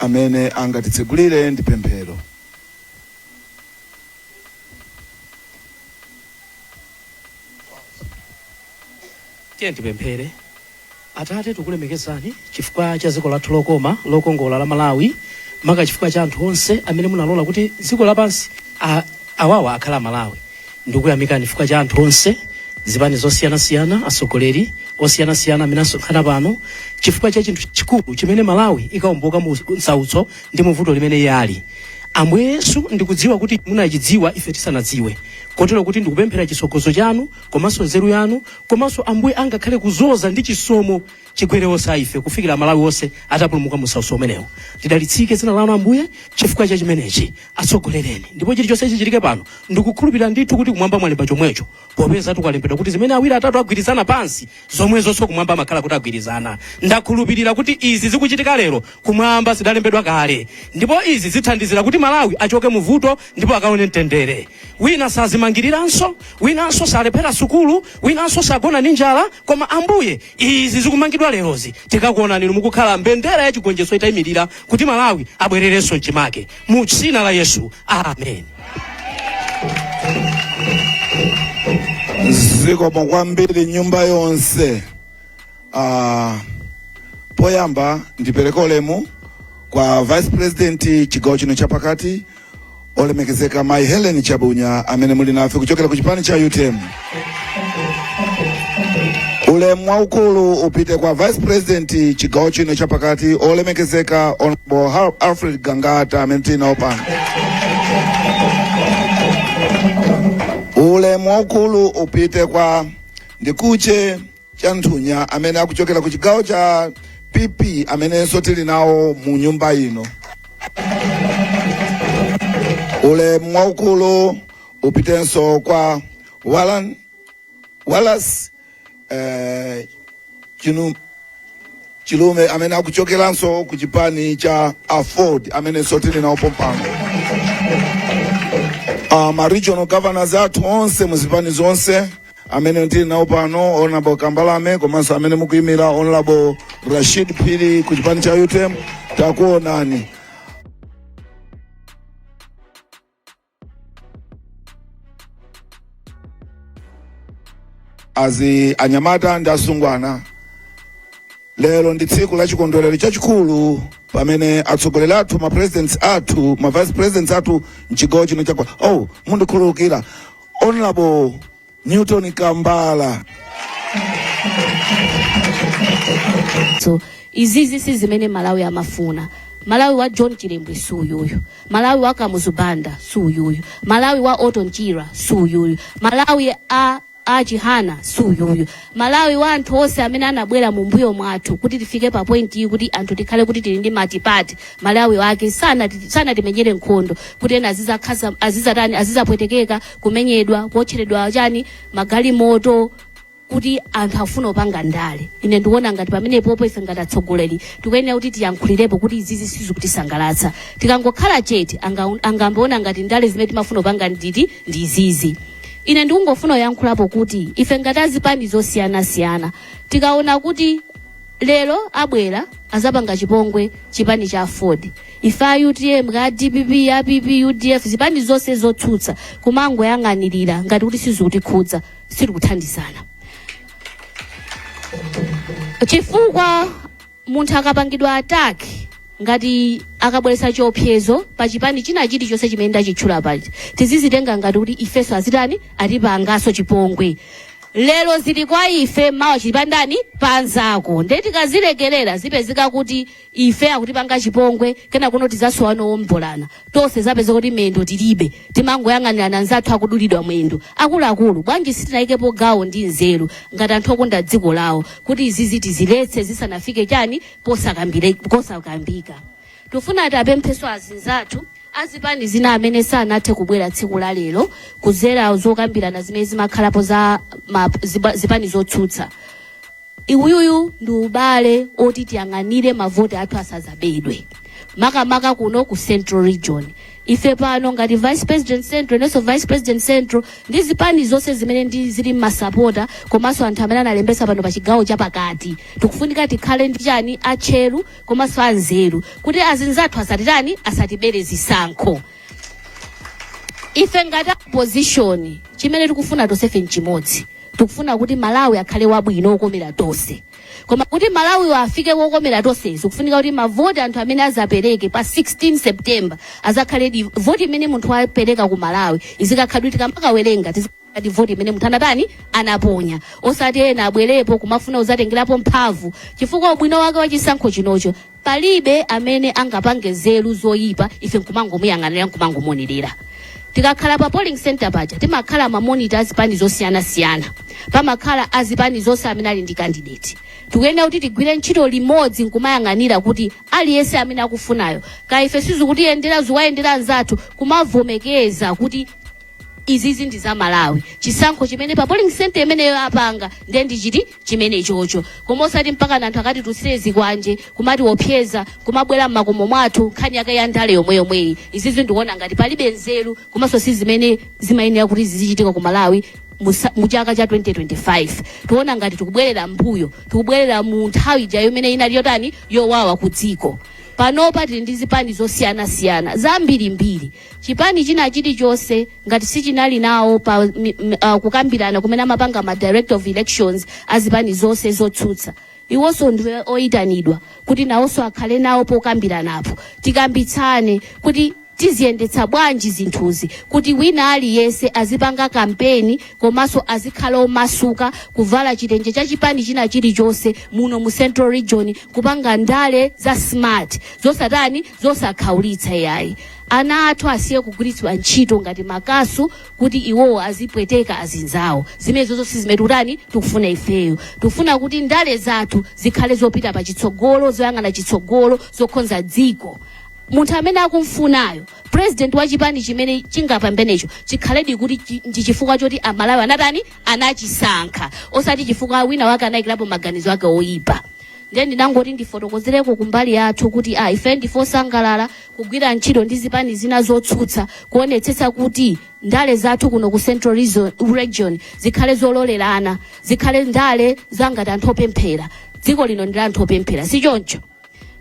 amene angatitsegulire ndi pemphero. Tiye tipemphere. Atate tikulemekezani chifukwa cha dziko lathu lokoma lokongola la Malawi, maka chifukwa cha anthu onse amene munalola kuti dziko lapansi awawa akhala Malawi. Ndikuyamikani chifukwa cha anthu onse, zipani zosiyana-siyana, asogoleri osiyana-siyana amene asonkhana pano chifukwa cha chinthu chikulu chimene Malawi ikawomboka mu msautso ndi muvuto limene yali. Ambuye Yesu ndikudziwa kuti munachidziwa ife tisanadziwe. Kotero kuti ndikupemphera chisokozo chanu, komanso nzeru yanu, komanso Ambuye angakhale kuzoza ndi chisomo chigwerewo sa ife kufikira Malawi wonse atapulumuka mu msautso umenewo. Tidalitsike dzina lanu Ambuye chifukwa cha chimenechi. Atsogolereni. Ndipo chilichonse chichitike pano ndikukhulupirira ndithu kuti kumwamba mwalemba chomwecho. Popeza tukalembedwa kuti zimene awiri atatu agwirizana pansi, zomwezonso kumwamba makhala kuti agwirizana. Ndakhulupirira kuti izi zikuchitika lero kumwamba zidalembedwa kale. Ndipo izi zithandizira kuti Malawi achoke muvuto ndipo akaone mtendere. Wina sazimangiriranso, winanso salephera sukulu, winanso sagona ndi njala, koma Ambuye izi zikumangidwa lerozi. Tikakuona ninu mukukhala mbendera ya chigonjetso itayimirira kuti Malawi abwererenso mchimake. Mu dzina la Yesu. Amen. Zikomo kwambiri nyumba yonse. Poyamba ndipereka ulemu kwa Vice President chigawo chino chapakati, olemekezeka Mai Helen Chabunya amene muli nafe kuchokera ku chipani cha UTM. Ulemu waukulu upite kwa Vice President chigawo chino chapakati, olemekezeka Honorable Alfred Gangata amene tinawo pano. Ulemu waukulu upite kwa Ndikuche Chanthunya amene akuchokera ku chigawo cha PP amene sotili nawo mu nyumba ino. Ulemu waukulu upitenso kwa Wallace Chilume amene akuchokeranso ku chipani cha Afford amene sotili nawo pompano. Ma regional governors athu onse muzipani zonse amene tili nawo pano, Honorable Kambalame komanso amene mukuyimira Honorable Rashid Phiri ku chipani cha UTM, takuonani. Azi anyamata ndi asungwana, lero ndi tsiku la chikondwerero chachikulu pamene atsogoleri athu, ma presidents athu, ma vice presidents athu mchigawo chino chakwa. Mundikhululukira Honorable Newton Kambala. So izizi si zimene Malawi amafuna. Malawi wa John Chilembwe suyuyu, Malawi wa Kamuzubanda suyuyu, Malawi wa Otto Njira suyuyu, Malawi a Chihana suyuyu, Malawi wa anthu onse amene anabwera mu mbuyo mwathu kuti tifike pa point iyi kuti anthu tikhale kuti tili ndi matipati. Malawi wake sana timenyere nkhondo kuti ena azizapwetekeka kumenyedwa kuotcheredwa chani magali moto kuti anthu afuna opanga ndale. Ine ndikuona ngati pamene popo ife ngati atsogoleri tikuyenera kuti tiyankhulirepo kuti izizi sizikutisangalatsa. Tikangokhala chete angamboona ngati ndale zimene timafuna opanga ndi izizi. Ine ndikungofuna kuyankhulapo kuti ife ngati azipani zosiyana-siyana tikaona kuti lero abwera azapanga chipongwe chipani cha Afford, ife a UTM ka DPP ya PP UDF zipani zonse zotsutsa kumangoyang'anirira ngati kuti sizikutikhudza, sitikuthandizana. Chifukwa munthu akapangidwa attack ngati akabweretsa chiopsezo pa chipani china chilichonse chimene ndachitchula paja, tizizitenga ngati kuti ifeso azitani atipanganso chipongwe. Lero zili kwa ife, mawa chipandani panzako. Ndeti kazilekelera zipezeka kuti ife akutipanga chipongwe kena kuno tizasowana ombolana. Tonse zapezeka kuti mendo tilibe. Timangoyang'anirana nzathu akudulidwa mwendo. Akuluakulu bwanji sitinayikepo gawo ndi nzeru ngati anthu okonda dziko lawo kuti izizi tiziletse zisanafike chani posakambika. Tufuna tapempheso azinzathu azipani zina amene sanathe kubwera tsiku la lero kuzera zokambirana zimene zimakhalapo za zipani zotsutsa. Iwuyu ndi ubale oti tiyang'anire mavoti athu asazabedwe. Makamaka kuno ku Central Region. ife pano ngati Vice President Central neso Vice President Central ndi zipani zonse zimene ndi zili masapota komanso anthu amene analembesa pano pa chigawo chapakati tikufunika tikhale ndi chani atcheru komanso anzeru kuti azinzathu asatitani asatibere zisankho. Ife ngati opposition chimene tikufuna tonsefe nchimodzi, tikufuna kuti Malawi akhale wabwino wokomera tonse. Koma kuti Malawi afike wokomera tonse kufunika kuti mavoti anthu amene azapereke pa 16 September azakhale di voti imene munthu apereka ku Malawi izikakhadutika mpaka werenga di voti imene munthu anatani anaponya osati ena abwerepo kumafuna uzatengerapo mphamvu chifukwa ubwino wake wa chisankho chinocho palibe amene angapange zelu zoyipa ife nkumangomuyang'anira nkumangomonelera. Tikakhala pa polling center paja timakhala ma monitor azipani zosiyana pamakhala azipani zonse amene ali ndi candidate. Tikuyenda kuti tigwire ntchito limodzi nkumayang'anira kuti aliyense amene akufunayo ka ife sizikutiyendera ziwayendera anzathu kumavomekeza kuti izizi ndi za Malawi chisankho chimene pa polling center imeneyo apanga ndi chiti chimene chocho koma osati mpaka anthu akati tusirezi kwanje kumati opyeza kumabwera mmakomo mwathu nkhani yake ya ndale yomwe izizi ndikuona ngati palibe nzeru komanso si zimene zimayenera kuti zizichitika ku Malawi mu chaka cha 2025. Tuona ngati tikubwerera mbuyo tikubwerera mu nthawi ija imene inali yotani yowawa ku dziko. Panopa tili ndi zipani zosiyana zambirimbiri. Chipani china chilichonse ngati sichinali nawo pa kukambirana kumene amapanga ma director of elections azipani zonse zotsutsa. Iwonso ndiwe oyitanidwa kuti nawonso akhale nawo pokambiranapo tikambitsane kuti tiziyendetsa bwanji zinthuzi kuti wina aliyense azipanga kampeni komanso azikhala omasuka kuvala chitenje cha chipani china chilichonse muno mu Central Region kupanga ndale za smart zosatani zosakhaulitsa yayi. Ana athu asiye kugwiritsidwa ntchito ngati makasu kuti iwowo azipweteka azinzawo. Zimene zonse zimetutani tikufuna ifeyo. Tikufuna kuti ndale zathu zikhale zopita pa chitsogolo zoyang'ana chitsogolo zokhonza dziko. Munthu amene akumfunayo president wa chipani chimene chingapambenecho chikhaledi kuti ndi chifukwa choti Amalawi anatani anachisankha osati chifukwa wina wake anayikirapo maganizo ake oyipa. Ndiye ndinangoti ndifotokozereko kumbali yathu kuti ife ndifosangalala kugwira ntchito ndi zipani zina zotsutsa kuonetsetsa kuti ndale zathu kuno ku Central Region zikhale zololerana zikhale ndale zangati anthu opemphera. Dziko lino ndi anthu opemphera si choncho.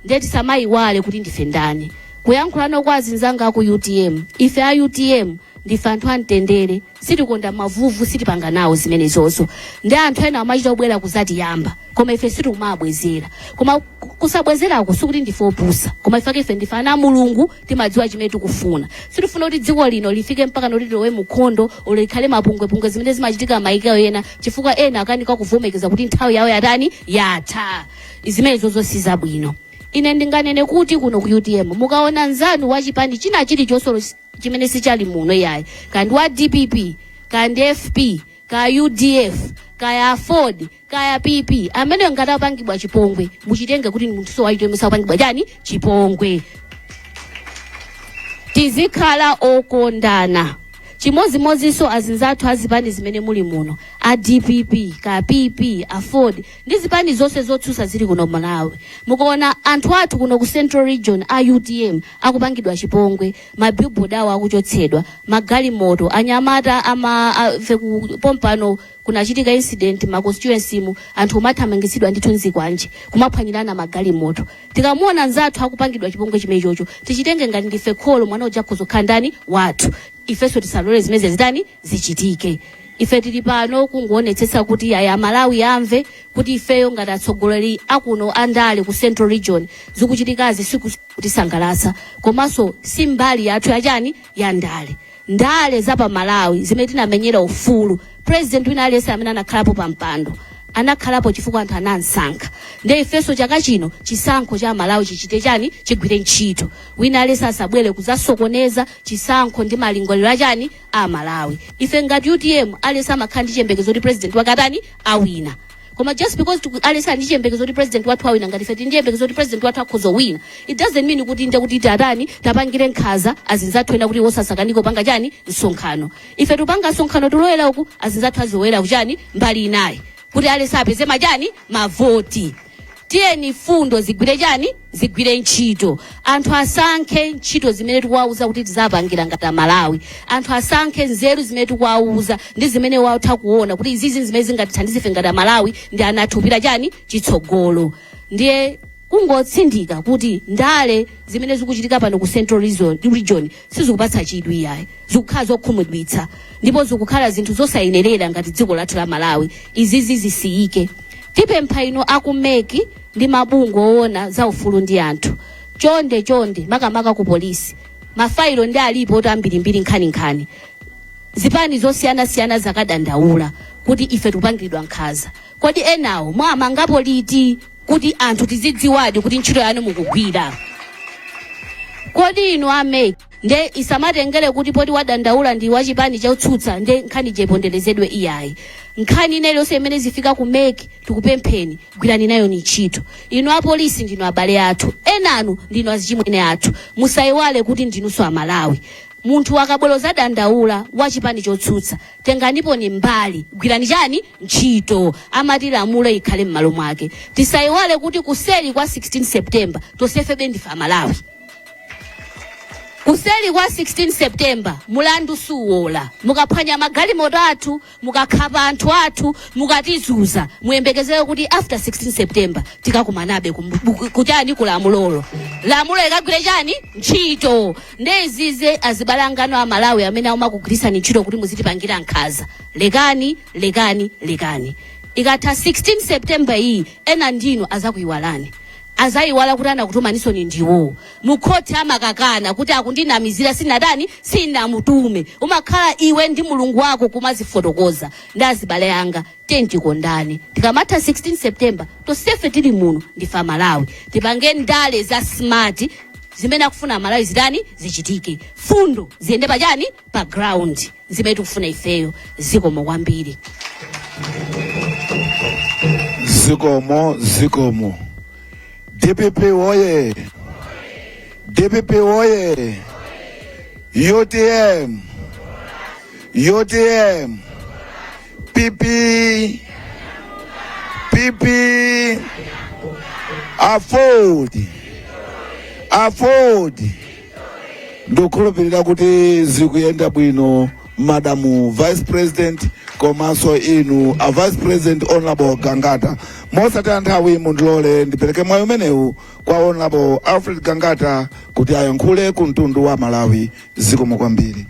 Ndeti samayiwale kuti ndife ndani kuyankhulano kwa azinzanga ku UTM. Ife a UTM ndife anthu amtendere sitikonda mavuvu sitipanga nawo zimene zonso ndi anthu ena amachita kubwera kuzati yamba koma ife sitimabwezera koma kusabwezerako sikuti ndife opusa koma ife ndife ana Mulungu timadziwa chimene tikufuna. Sitifuna kuti dziko lino lifike mpaka noti lowe mukhondo olikhale mapungwe zimene zimachitika maiko ena chifukwa ena akanika kuvomekeza kuti nthawi yawo yatani yatha. Zimene zonso sizabwino. Ine ndinganene kuti kuno ku UTM mukaona nzanu wa chipani china chilichonse chimene sichali muno yayi kandi wa DPP kandi FP ka UDF kaya Ford kaya PP amene ngati apangidwa chipongwe muchitenge kuti munthu so wayitemesa apangidwa chani chipongwe. Tizikhala okondana chimozimozi so azinzathu azipani zimene muli muno a DPP ka PP a Ford ndi zipani zonse zotsutsa zili kuno Malawi. Mukuona anthu athu kuno ku Central Region a UTM akupangidwa chipongwe mabillboard awo akuchotsedwa magalimoto anyamata pompano kunachitika incident ma constituency mu anthu mathamangisidwa ndi thunzi kwanje kumaphwanyirana magalimoto. Tikamuona nzathu akupangidwa chipongwe chimechocho tichitenge ngati ndife kholo mwana uja kuzokhala ndani wathu. Ifeso tisalole zimeze zitani zichitike. Ife tili pano kungoonetsetsa kuti aya Malawi amve kuti ifeyo ngati atsogoleri akuno andale ku Central Region zikuchitikazi sikutisangalatsa komanso si mbali yathu yachani ya ndale za pa Malawi zimene tinamenyera ufulu. President wina aliyense amene anakhalapo pa mpando anakhalapo chifukwa anthu anamsankha. Ndiye ifeso chaka chino chisankho cha Malawi chichite chani chigwire ntchito. Wina aliyense asabwere kuzasokoneza chisankho ndi malingolero achani a Malawi. Ife ngati UTM aliyense amakhala ndi chiyembekezo kuti president wakatani awina. Koma just because aliyense ndi chiyembekezo kuti president wathu awina ngati ife ndi chiyembekezo kuti president wathu akhoza wina it doesn't mean kuti nje kuti tatani tapangire nkhaza azinzathu ena kuti wosasakaniko panga chani msonkhano. Ife tupanga msonkhano tulowera uku azinzathu azowera kuchani mbali inayi kuti aliyense apeze majani mavoti. tiyeni fundo zigwire chani zigwire ntchito. Anthu asankhe ntchito zimene tikuwauza kuti tizapangira ngati Malawi. Anthu asankhe nzeru zimene tikuwauza ndi zimene watha kuona kuti izizi zimene zingatithandize ife ngati Malawi ndi anathupira chani chitsogolo. Ndiye kungotsindika kuti ndale zimene zikuchitika pano ku Central Region sizikupatsa chidwi yayi, zikukhala zokhumudwitsa ndipo zikukhala zinthu zosayenerera ngati dziko lathu la Malawi. Izizi zisiyike. Tipempha ino akumeki ndi mabungwe oona za ufulu ndi anthu chonde makamaka ku polisi mafailo ndi alipo oti ambirimbiri nkhani zipani zosiyana zakadandaula kuti ife tupangidwa nkhaza. Kodi enawo mwamangapo liti kuti anthu tizidziwadi kuti ntchito yanu mukugwira? Kodi ino ameki nde isamatengere kuti poti wadandaula ndi wachipani chautsutsa nde nkhani jeponderezedwe iyayi. Nkhani ine yonse imene zifika ku meki tikupempheni gwirani nayo ni ntchito. Ino apolisi ndino abale athu, enanu ndino azichimwene athu. Musayiwale kuti ndinunso Amalawi. Munthu akabweloza dandaula wachipani chotsutsa tenganipo ni mbali, gwirani chani ntchito, amatilamulo ikhale m'malo mwake. Tisayiwale kuti kuseli kwa 16 September tosefebe ndife Amalawi. Kuseli kwa 16 September mulandu suwola, mukaphwanya magalimoto athu, mukakhapa anthu athu, mukatizuza, muyembekezere kuti after 16 September tikakumanabe kuchani kulamulolo. Lamulo ikagwire chani ntchito. Ndezize azibalangano a Malawi amene amakugwirisa ntchito kuti muzitipangira nkhaza. Lekani. Ikatha 16 September iyi ena ndino azakuyiwalani. Azayiwala kuti anakutuma ni ndiwo. Mukhoti amakakana kuti akundinamizira sina mutume. Umakhala iwe ndi mulungu wako kumazifotokoza. Ndazibale yanga tikondane. Tikamatha 16 September tosefe tili muno ndife Malawi. Tipange ndale za smart zimene akufuna Malawi zichitike. Fundo ziyende pa ground. Zimene tikufuna ifeyo. Zikomo kwambiri. Zikomo. DPP oye. DPP oye. UTM. PP. Afford. Ndokhulupirira kuti zikuyenda bwino Madamu Vice President komanso inu a Vice President Honorable Gangata. Mosataya nthawi mundilole ndipereke mwayi umenewu kwa Honorable Alfred Gangata kuti ayankhule ku mtundu wa Malawi. Zikomo kwambiri.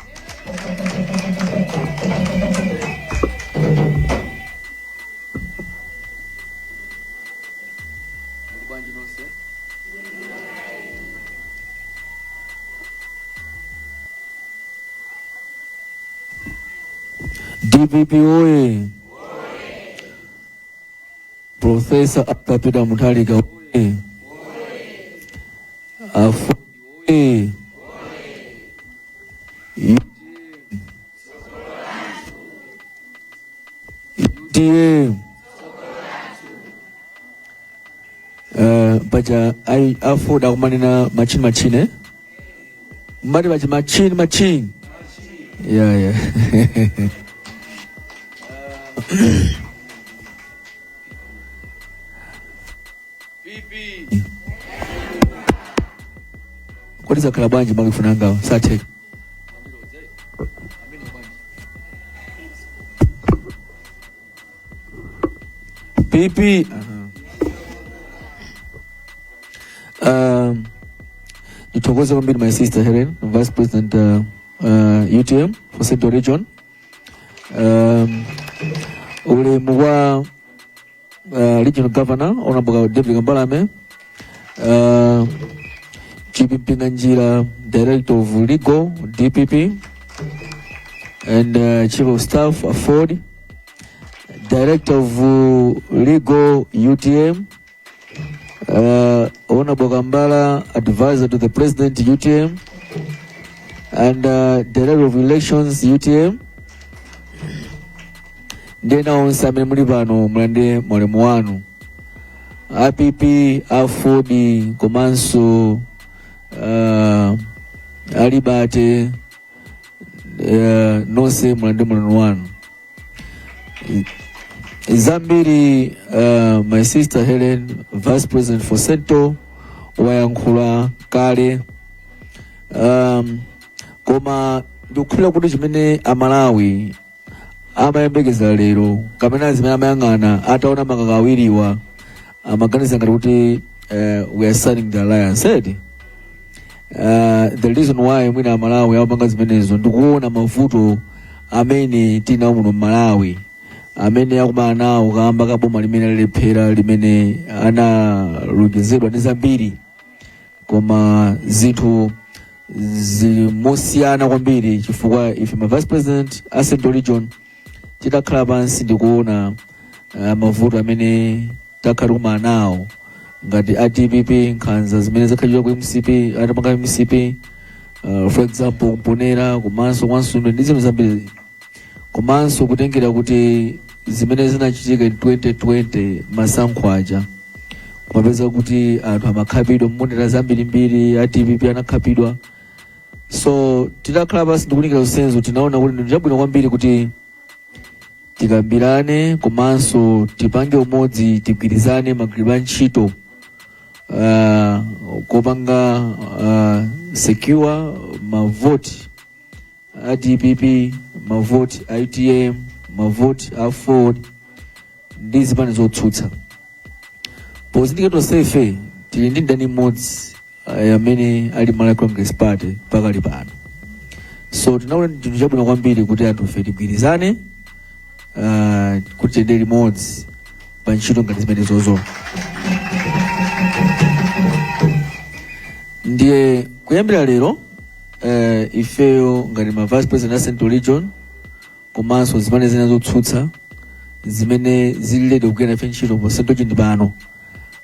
DPP oye. Professor Kapita Mutharika oye. Afford oye. UTM. Baja I afford akumanina machine. Mbati baja machine. Yeah. What is a Kalabanji Magifunanga? Sate. PP. Nitogoza kwambiri my sister Helen, Vice President UTM for Central Region. Ule mwa Regional Governor Honorable David Gambalame, Chief Pinganjira, Director of Legal DPP, and Chief of Staff Afford, Director of Legal UTM, Honorable Gambala, Advisor to the President UTM, and Director of Elections UTM. Ndena onsame muli bano mwende mwalimu wanu APP Afford komanso Alibate nonse mwende mwalimu wanu zambiri my sister Helen, Vice President for Central, wayankhula kale, koma ndikukhulira kuti chimene amalawi amayembekeza lero kapena zimene amayang'ana ataona makaka awiriwa amaganiza ngati kuti we are signing the alliance. The reason why mwina amalawi amapanga zimenezo ndikuona mavuto amene tinawo muno Malawi, amene akumana nawo kamba kaboma limene lilephera, limene analonjezedwa ndi zambiri koma zinthu zimosiyana kwambiri, chifukwa ife ma Vice President a Central Region tidakhala pansi ndikuona mavuto amene takhala kumana nawo ngati ADPP, nkhanza zimene zakhalidwa ku MCP, atapanga MCP, for example Mponera, komanso Kwansumbe ndi zinthu zambiri, komanso kutengera kuti zimene zinachitika in 2020 masankho aja kumapeza kuti anthu amakhapidwa Mponera zambirimbiri, ADPP anakhapidwa. So tidakhala pansi ndikulingira usenzo, tinaona kuti ndi chabwino kwambiri kuti tikambirane komanso tipange umodzi, tigwirizane magwirizano ntchito kopanga secure mavoti a DPP, mavoti a UTM, mavoti a Ford ndi zipani zotsutsa. Pozindikira sefe tili ndi ndani mmodzi amene ali Malawi Congress Party pakali pano. So tinaona chinthu chabwino kwambiri kuti anthu fe tigwirizane kuti tiyende limodzi pa ntchito ngati zimene zozo. Ndiye kuyambira lero ifeyo ngati ma Vice President a Central Region komanso zimene zina zotsutsa zimene zililede kugwira ife ntchito pa Central Region pano,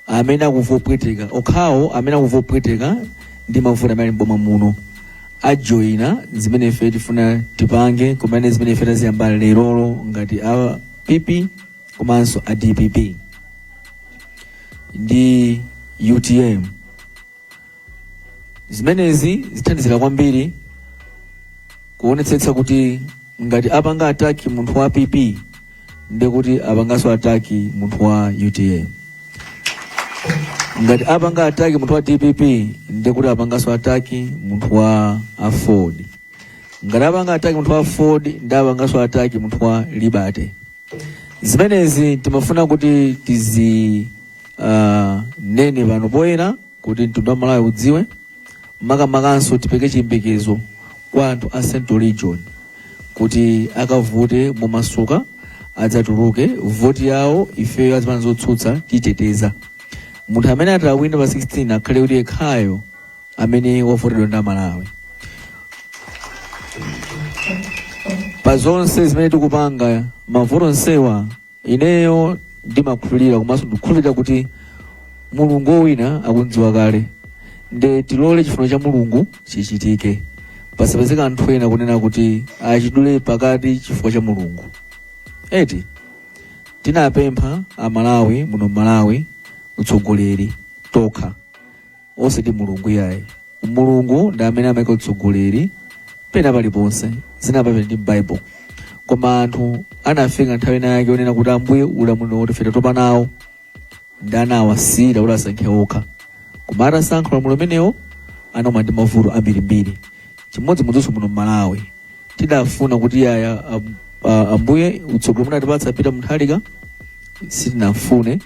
amene akuvopweteka okhawo, amene akuvopweteka ndi mavuto amene mboma muno ajoina zimene ife tifuna tipange, komane zimene ife taziyamba lerolo ngati a PP komanso a DPP ndi UTM. Zimenezi zithandizira kwambiri kuonetsetsa kuti ngati apanga ataki munthu wa PP ndi kuti apanganso ataki munthu wa UTM, ngati apanga ataki munthu wa DPP ndi kuti apanganso ataki munthu wa Ford, ngati apanga ataki munthu wa Ford ndi apanganso ataki munthu wa Liberty. Zimenezi timafuna kuti tizi nene pano poyera kuti mtundu wa Malawi udziwe, makanso tipeke chiyembekezo kwa anthu a Central Region kuti akavote momasuka, adzatuluke voti yawo, ifeyo azipani zotsutsa titeteza. Munthu amene atawina pa 16 akhale kuti yekhayo amene wavotedwa ndi Malawi. Pa zonse zimene tikupanga mavoto onsewa, ineyo ndimakhulupirira komanso ndikukhulupirira kuti Mulungu wowina akudziwa kale, nde tilole chifuniro cha Mulungu chichitike, pasapezeka anthu ena kunena kuti achidule pakati chifukwa cha Mulungu. Eti tinapempha Amalawi muno Malawi utsogoleri tokha, osati Mulungu yaye. Mulungu ndi amene amaika utsogoleri pena paliponse, zinapapena ndi Bible. Koma anthu anafika nthawi ina yake onena kuti Ambuye ulamuliro woti fete topa nawo ndi anawasira kuti asankhe okha, koma atasankha ulamuliro umenewo anoma ndi mavuto ambirimbiri. Chimodzimodzinso muno Malawi tidafuna kuti yaya Ambuye utsogolo munatipatsa Peter Mutharika sitinafune,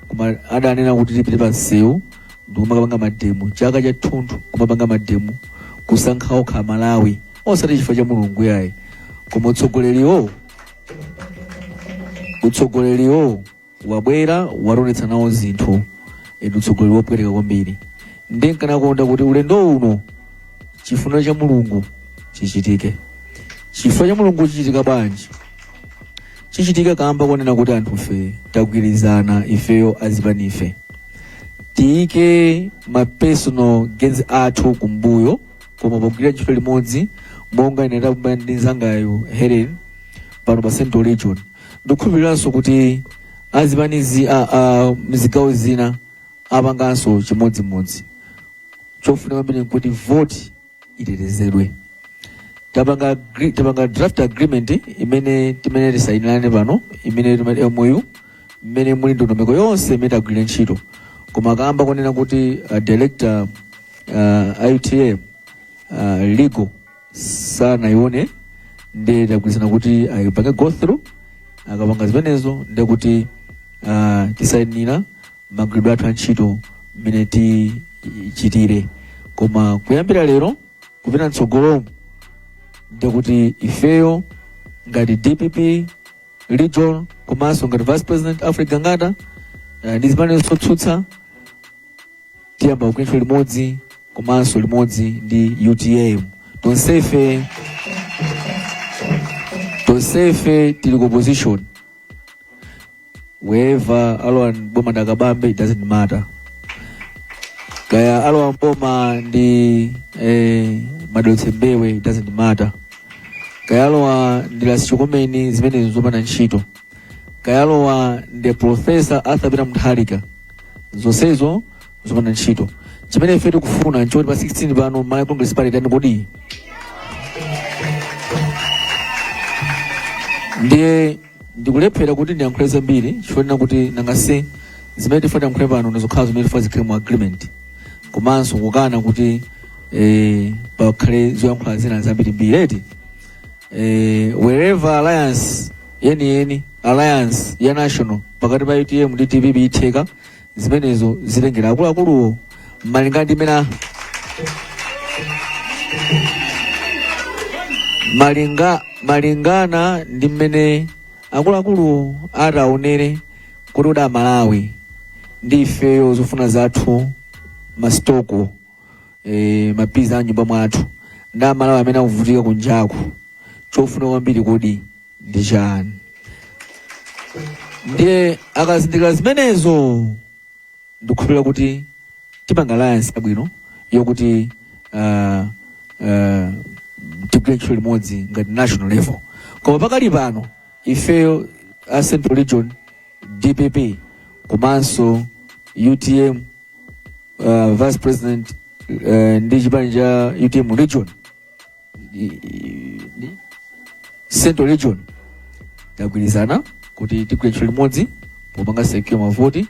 koma adanena kuti tipite pa msewu ndikumapanga mademo chaka cha thunthu, kumapanga mademo kusankha okha Malawi, osati chifukwa cha Mulungu yaye. Koma utsogoleriwo wabwera waronetsa nawo zinthu, utsogoleri wopweteka kwambiri. Ndinkanakonda kuti ulendo uno chifuniro cha Mulungu chichitike. Chifuniro cha Mulungu chichitika bwanji? Chichitika kamba konena kuti anthu fe tagwirizana ifeyo azipanife, tiyike ma personal gains athu kumbuyo, koma pogwira ntchito limodzi monga ine ndapamba ndi nzangayo Helen pano pa Central Region. Ndikukhulupiriranso kuti azipanizi mzigawo zina apanganso chimodzimodzi. Chofunika kwambiri kuti voti itetezedwe. tapanga draft agreement imene timene tisainirane pano, imene timati MOU, imene muli ndondomeko yonse imene tagwira ntchito. Koma kamba konena kuti director IUTM legal sana ione ndi tagwirizana kuti ayipange go through akapanga zimenezo ndi kuti tisainira magwidwe athu antchito imene tichitire. Koma kuyambira lero kupita mtsogolo ndikuti ifeyo ngati DPP region komanso ngati vice president Africa ngata ndi zimene zotsutsa tiyamba kugwirizana limodzi komanso limodzi ndi UTM. tonsefe tili ku opposition, wherever alowa mboma ndakabambe, it doesn't matter. Kaya alowa mboma ndi madolotse mbewe, it doesn't matter. Kaya alowa ndi lasichokomeni zimene zopanda ntchito. Kaya alowa ndi Professor Arthur Peter Mutharika, zonsezo zopanda ntchito. Chimene ife tikufuna nchoti pa 16 pano ma Congress Party tani kodi ndiye ndikulephera kuti ndiyankhule zambiri chifukwa kuti nangase zimene tifuna tiyankhule pano ndizokhala zimene tifuna zikhale mu agreement, komanso kukana kuti pakhale zoyankhula zina zambirimbiri eti wherever alliance yeni alliance ya national pakati pa UTM ndi DPP itheka, zimenezo zitengera akuluakuluwo malingana ndi mmene akuluakulu ataonere kuti uda Malawi ndi ifeyo zofuna zathu mastoko mapiza a nyumba mwathu nda Malawi amene akuvutika kunjaku, chofuna kwambiri kodi ndi chani. Ndiye akazindikira zimenezo ndikukhulupirira kuti tipanga alliance yabwino yokuti tigwire ntchito limodzi ngati national level. Koma pakali pano ifeyo a Central Region DPP komanso UTM Vice President ndi chipani cha UTM Region Central Region tagwirizana kuti tigwire ntchito limodzi popanga secure mavoti,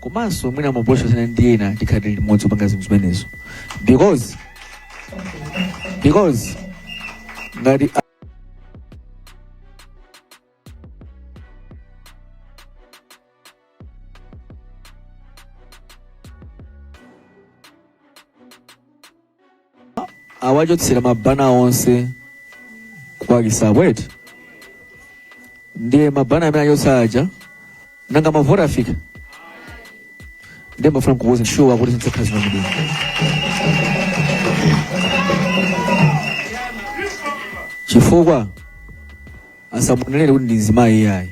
komanso mwina maposha zina ndi ena tikhale limodzi kupanga zinthu zimenezo because ngati awachotsera mabana onse kwa Kisabweti, ndiye mabana amene achotsaja nanga mavota afika, ndiye mafuna kukuza sure kuti zinthu zina mudini. Chifukwa asamunenere kuti ndi nzimayi iyayi,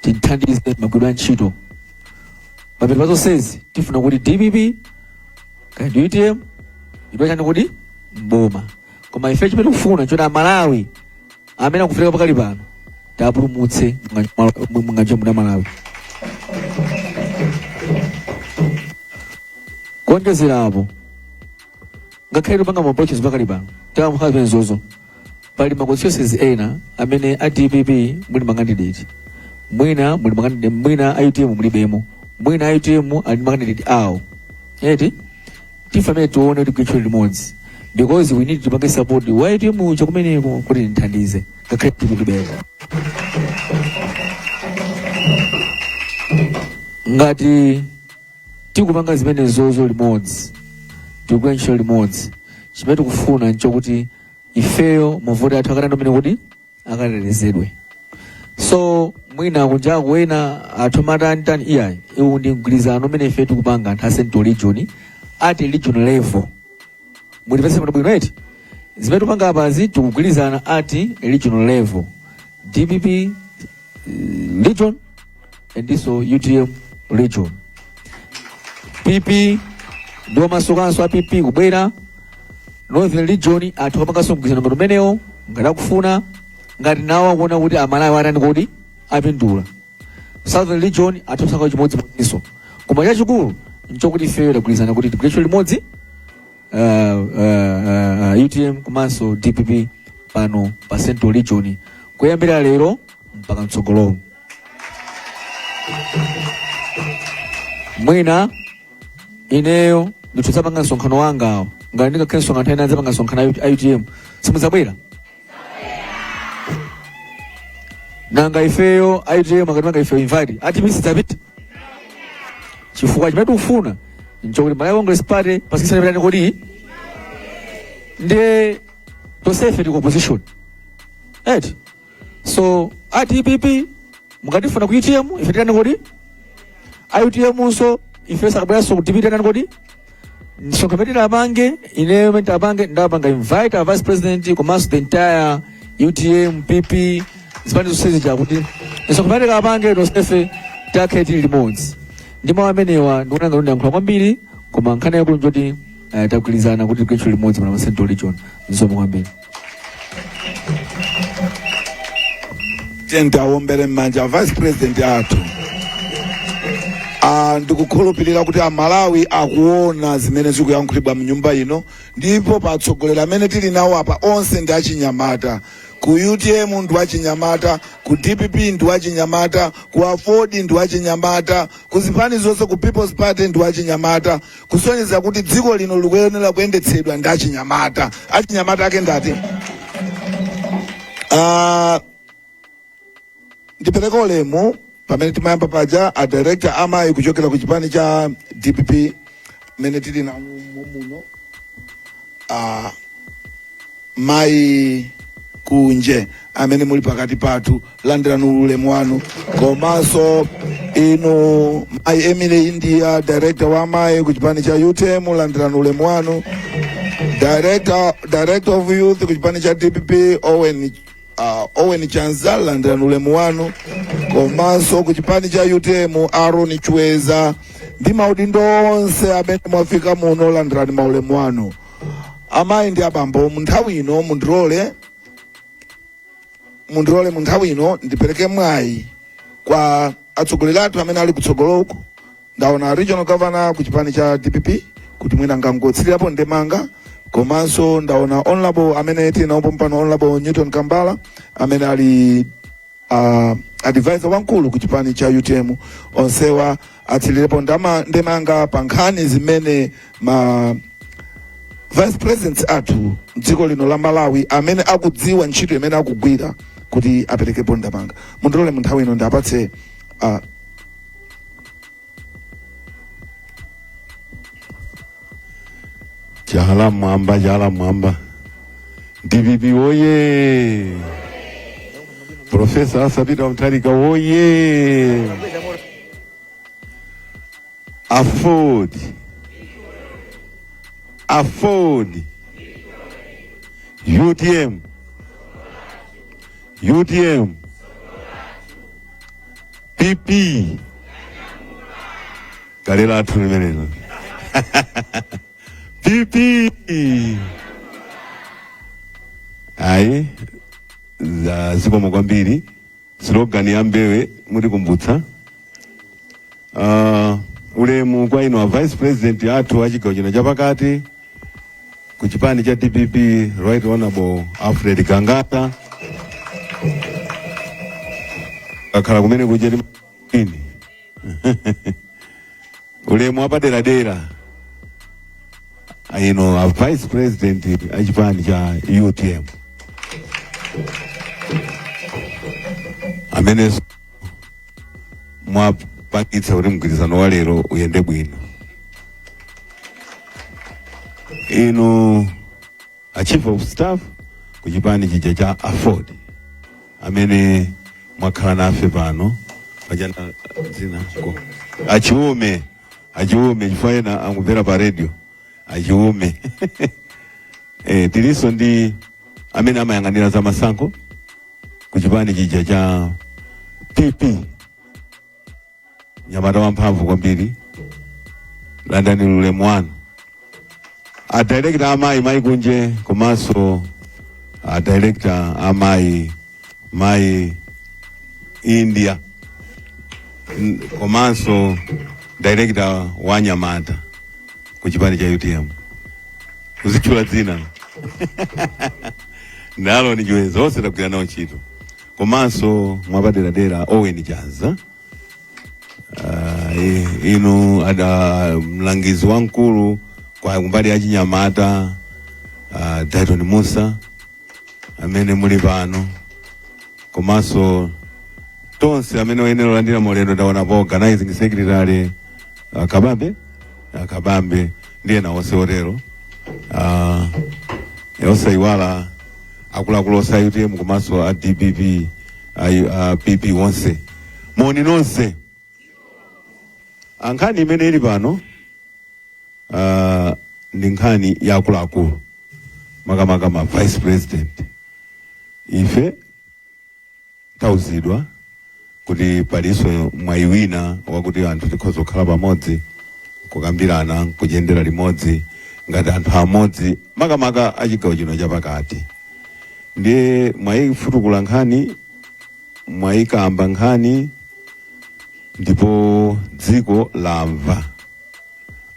tithandize magwidwe a ntchito pamene pazonsezi tifuna kuti DPP kandi UTM idwachani kuti mboma. Koma ife chimene tikufuna nchoti Amalawi amene akufika pakali pano tapulumutse munganja muna Malawi. Kuonjezera apo ngakhale tupanga maapproaches pakali pano tamukhala zimenezozo, pali ma constituencies ena amene a DPP muli makandidate, mwina muli makandidate, mwina IUTM mulibemo, mwina IUTM ali makandidate awo eti tifamene tuone kuti tigwire ntchito limodzi because we need to panga support wa IUTM chakumeneko kuti ndithandize ngakhale tikutibeka. Ngati tikupanga zimenezozo limodzi tigwire ntchito limodzi, chimene tikufuna nchokuti ifeyo mavoti athu akatanda umene kuti akatetezedwe. So mwina kunjaku wena athu matani iyayi iwu ndi mgwirizano umene ife tikupanga anthu a Central Region at regional level. Mulipese mwana bwino eti zimene tikupanga apazi tikugwirizana at regional level, DPP region and also UTM region. PP ndiwo masokanso a PP kubwera Northern Region athu akapanganso mgwirizano ngati umenewo ngati akufuna, ngati nawo akuona kuti Amalawi atani kodi apindula. Southern Region athu kusaka chimodzimodzinso, koma chachikulu nchokuti ifeyo tagwirizana kuti tigwire ntchito limodzi UTM komanso DPP pano pa Central Region kuyambira lero mpaka mtsogolo. Mwina ineyo ndituzapanga nsonkhano wanga ngati ndikakhala nsonkhano ena zapanga nsonkhano a UTM simuzabwera nanga ifeyo a UTM akatimanga ifeyo invite atipisi zapita chifukwa chimene tikufuna nchokuti Malawi Congress Party pasikisana pitani kodi ndiye tosefe tiko opposition eti so ATPP mukatifuna ku UTM ife titani kodi a UTM so ife sakabwera so kutipita tani kodi nsonkhano apange ineyo menti apange ndapanga invite a vice president komanso the entire UTM PP zipani zonsezi chakuti nsonkhano apange tosefe takhe tili limodzi ndi mawu amenewa ndikuona ngati ndiyankhula kwambiri koma nkhani yakulu njoti tagwirizana kuti tikhethu limodzi pa Central Region nzomwe kwambiri. Ndawombere m'manja vice president athu ndikukhulupirira kuti Amalawi akuona zimene zikuyankhulidwa mnyumba ino ndipo patsogolera amene tili nawo apa onse ndi achinyamata. Ku UTM ndi wachinyamata, ku DPP ndi wachinyamata, ku Afford ndi wachinyamata, ku zipani zonse ku People's Party ndi wachinyamata, kusonyeza kuti dziko lino likuyenera kuyendetsedwa ndi achinyamata. Achinyamata ake ndati ndipereka ulemu pamene timayamba paja a director amayi kuchokera ku chipani cha DPP mene tili na muno mayi kunje amene muli pakati pathu landirani ulemu wanu komanso inu mayi Emily India director wa amayi ku chipani cha UTM landirani ulemu wanu director of youth ku chipani cha DPP Owen Chanza landirani ulemu wanu komanso ku chipani cha UTM Aaron Chweza ndi maudindo onse amene mwafika muno landirani maulemu wanu. Amayi ndi abambo munthawi ino munthawi ino ndipereke mwayi kwa atsogoleri athu amene ali kutsogoloko. Ndaona regional governor ku chipani cha DPP kuti mwina ngangotsirirapo ndemanga komanso ndaona honorable amene tinaomba mpano honorable Newton Kambala amene ali advisor wankulu ku chipani cha UTM onsewa atsirirepo ndemanga pa nkhani zimene ma vice presidents athu dziko lino la Malawi amene akudziwa ntchito imene akugwira kuti aperekepo ndemanga. Mundilole munthawi ino ndapatse Jahala mwamba DPP oye Professor Asapita Mutharika oye Afford UTM PP Galela athu limenelo PP ayi zikomo kwambiri slogan ya mbewe muri kumbutsa ulemu kwa ino vice president athu achigawo chino chapakati ku chipani cha DPP Right Honorable Alfred Kangata akhala kumene kucheti ini ulemu apadera ino a vice president achipani cha UTM amene mwapangitsa kuti mgwirizano wa lero uyende bwino. Ino a chief of staff ku chipani chija cha Afford amene mwakhala nafe pano pajana zina ko achiume chifayena amumvera pa radio achiume tiliso ndi amene amayang'anira za masankho ku chipani chija cha PP nyamata wamphamvu kwambiri landani ulemu wanu a director amayi mayi kunje komanso a director amayi mayi India komanso director wa Nyamata ku chipani cha UTM kuzichula dzina nalo ni jiwe zonse takugwira nawo ntchito komanso mwapaderadera Owen Jaza inu ada mlangizi wamkulu kwa kumbali ya Chinyamata Dayton Musa amene muli pano komanso tonse amene wayenera landira molendo ndaona pa organizing secretary Kabambe ndiye na wose otero osaiwala akuluakulu osa UTM komanso a DPP PP wonse moni nonse ankhani imene ili pano ndi nkhani ya akuluakulu makamaka ma vice president ife tauzidwa kuti paliso mwayi wina wakuti anthu tikhoza kukhala pamodzi kukambirana kuyendera limodzi ngati anthu amodzi makamaka achigawo chino chapakati ndiye mwayifutukula nkhani mwayikamba nkhani ndipo dziko lamva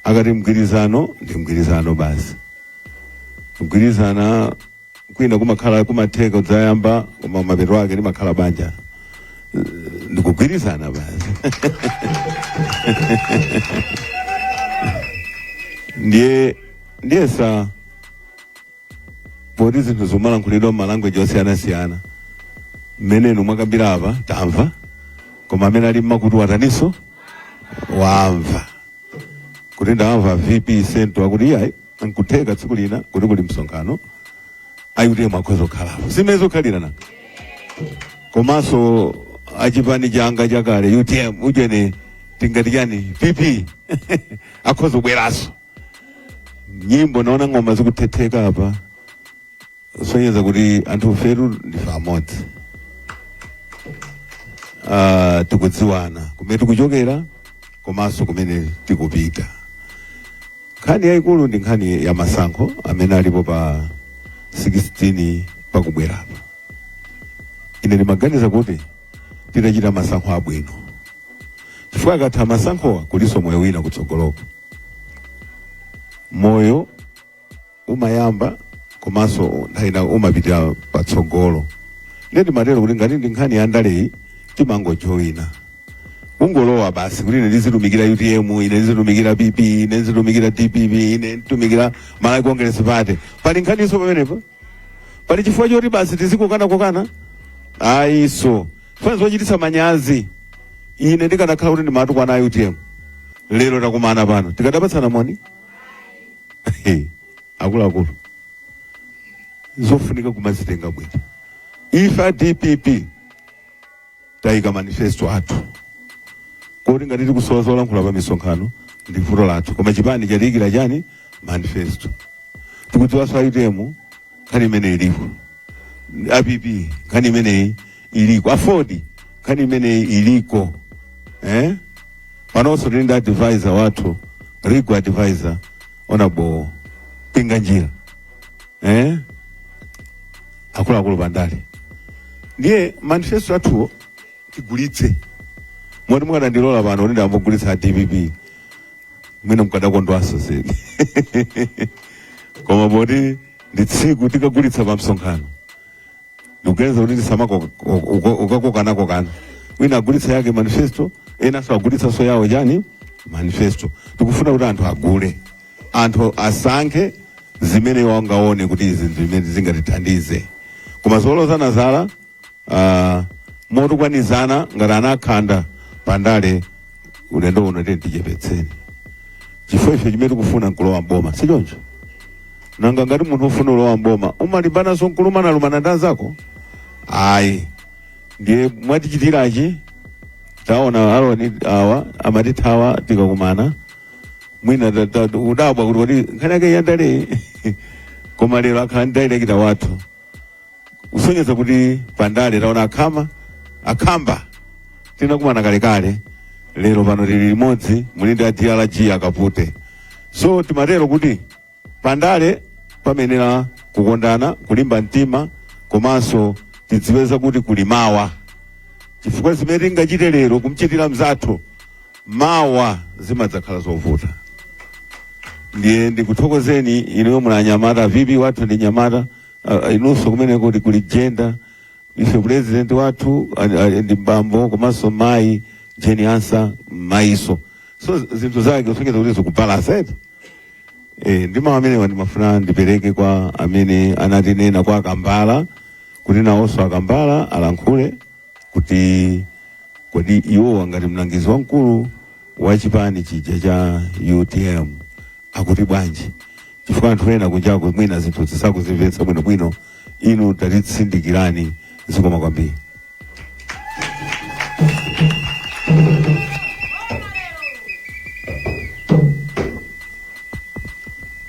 akati mgwirizano ndi mgwirizano basi mgwirizana kwina kumakhala kumatheka udzayamba koma mapeto ake limakhala banja ndikugwirizana basi ndiye sa poti zinthu zomalankhulidwa m'malanguage osiyana-siyana mmenenu mwakambira apa tamva koma amene ali mmakutu wataniso wamva kuti ndamva VP Sento akuti iyayi nkutheka tsiku lina kuti kuli msonkhano ayutiye mwakhoza kukhalapo simene zokhalirana komanso achipani changa chakale UTM ujene tingati chani PP akhoza kubweranso nyimbo naona ngoma zikuthetheka apa sonyeza kuti anthu feru ndife amodzi tikudziwana kumene tikuchokera komanso kumene tikupita nkhani yayikulu ndi nkhani ya masankho amene alipo pa 16 pakubwerapa ine ndimaganiza kuti titachita masankho abwino chifukwa akatha masankhowa kuliso moyo wina kutsogoloko moyo umayamba komanso nthawi umapita patsogolo ndeti matero kuti ngati ndi nkhani ya ndaleyi timangojoyina ungolowa basi kuti ine ndizitumikira UTM ine ndizitumikira PP ine ndizitumikira DPP ine nditumikira Malawi Congress Party pali nkhaniso pamenepo pali chifukwa choti basi tizikukana ayiso funa zochititsa manyazi ine ndikanakhala kuti ndimatukwana a UTM lero takumana pano tikadapatsana moni akuluakulu zofunika kumazitenga bwino ife DPP tayika manifesto athu kuti ngati tikusowa zolankhula pa misonkhano ndi vuto lathu koma chipani chatiyikira chani manifesto tikudziwanso UTM nkhani imene ilipo APP nkhani imene iliko afodi nkhani imene iliko panonso tili ndi advisor wathu Rigo advisor Honorable Pinganjira akuluakulu pandale ndiye manifesto athuwo tigulitse moti mukadandilola pano kuti ndambogulitsa a DPP mwina mukadakondwaso zedi koma poti ndi tsiku tikagulitsa pa msonkhano ndikuganiza kuti tisamako ukakokana wina agulitsa yake manifesto enanso agulitsanso yawo chani manifesto tikufuna kuti anthu agule anthu asankhe zimene wangaone kuti izi zimene zingatithandize koma zolozana zala motukwanizana ngati anakhanda pandale ulendo uno tichepetseni chifukwa ife chimene tikufuna nkulowa mboma sichoncho nanga ngati munthu ufuna ulowa mboma umalimbanaso nkulumana ndi anzako ayi ndiye mwatichitirachi taona aloni awa amatithawa tikakumana mwina udabwa kuti nkhani yake yandale koma lero akhala ndidayirekita wathu usonyeza kuti pandale taona akhamba tinakumana kalekale lero pano tili limodzi muli ndi a DRG akapute so timatero kuti pandale pamenera kukondana kulimba mtima komanso tidziweza kuti kuli mawa chifukwa zimene tingachite lero kumchitira mzathu mawa zimadzakhala zovuta ndiye ndikuthokozeni inu muna Nyamata vipi wathu ndi Nyamata inunso kumene kuti kuli gender ife president wathu ndi mbambo komanso mayi Jeni Ansa maiso so zinthu zake usongeza kuti zikubalance ndima amene ndimafuna ndipereke kwa amene anatinena kwa Akambala kuti nawonso Akambala alankhule kuti kodi iwo ngati mlangizi wamkulu wa chipani chija cha UTM akuti bwanji chifukwa anthu ena kunjako mwina zinthu zisakuzimvetsa bwinobwino inu tatitsindikirani zikoma kwambiri.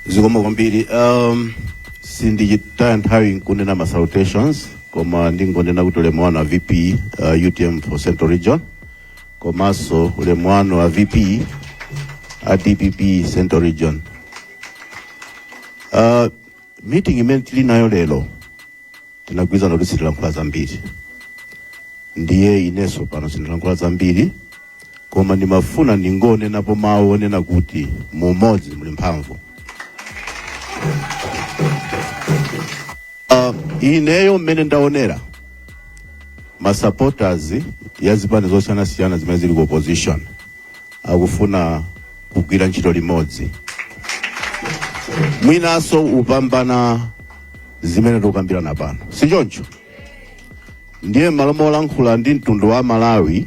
Zikoma kwambiri. Sindichitaya nthawi nkunena ma salutations koma ndingonena kuti ulemwano wa VP UTM for Central Region komanso ulemwano wa VP DPP Central Region. Meeting imene tili nayo lero tinagwirizana kuti sitilankhula zambiri, ndiye ineso pano sindilankhula zambiri koma ndimafuna ndingonenapo mawu onena kuti mumodzi muli mphamvu. Ineyo mmene ndaonera ma supporters ya zipani zosiyana-siyana zimene zili ku opposition akufuna kugwira ntchito limodzi, mwinaso upambana zimene tikukambirana pano, si choncho? Ndiye malo molankhula ndi mtundu wa Malawi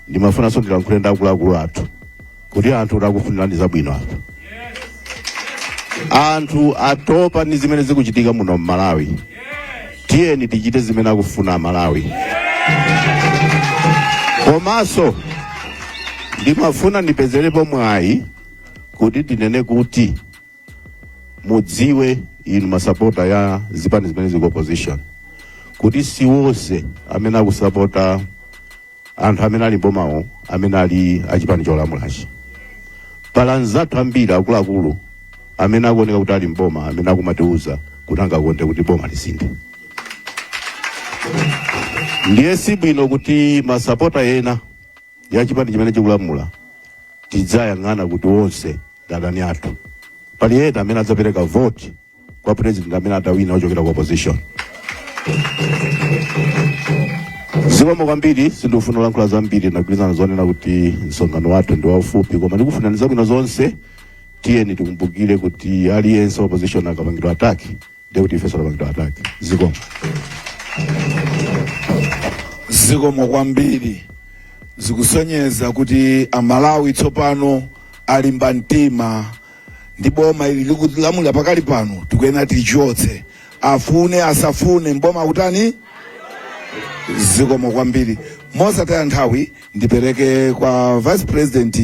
ndimafunanso ndilankhule ndi akuluakulu athu kuti anthu akufunirani zabwino apo. Anthu atopa ndi zimene zikuchitika muno Malawi. Tiyeni tichite zimene akufuna Malawi. Komanso ndimafuna ndipezerepo mwayi kuti tinene kuti mudziwe inu masapota ya zipani zimene zili opposition kuti si wonse amene akusapota anthu amene ali bomawo amene ali achipani cholamulachi. Pala nzathu ambiri akuluakulu amene akuoneka kuti ali mboma amene akumatiuza kuti angakonde kuti boma lisinde. Ndiye si bwino kuti masapota ena ya chipani chimene chikulamula tidzayang'ana kuti wonse ndadani athu. Pali ena amene adzapereka vote kwa president amene atawina ochokera ku opposition. Zikoma kwambiri, sindifuna kulankhula zambiri, ndagwirizana zonena kuti msonkhano wathu ndi waufupi koma ndikufuna zabwino zonse. Tiyeni tikumbukire kuti aliyense opposition akapangidwa ataki ndiye kuti ifeso tapangidwa ataki. Zikoma. Zikoma kwambiri, zikusonyeza kuti Amalawi tsopano alimba mtima ndi boma ili likulamulira pakali pano tikuyena tichotse afune asafune mboma kutani. Zikoma kwambiri. Mosataya nthawi ndipereke kwa Vice President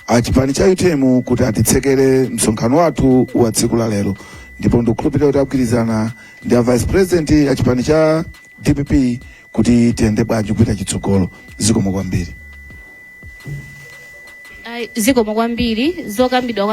achipani cha UTM kuti atitsekere msonkhano wathu wa tsiku la lero, ndipo ndikukhulupirira kuti akugwirizana ndi Vice President achipani cha DPP kuti tiyende bwanji kupita chitsogolo. Zikoma kwambiri. Zikoma kwambiri zokambidwa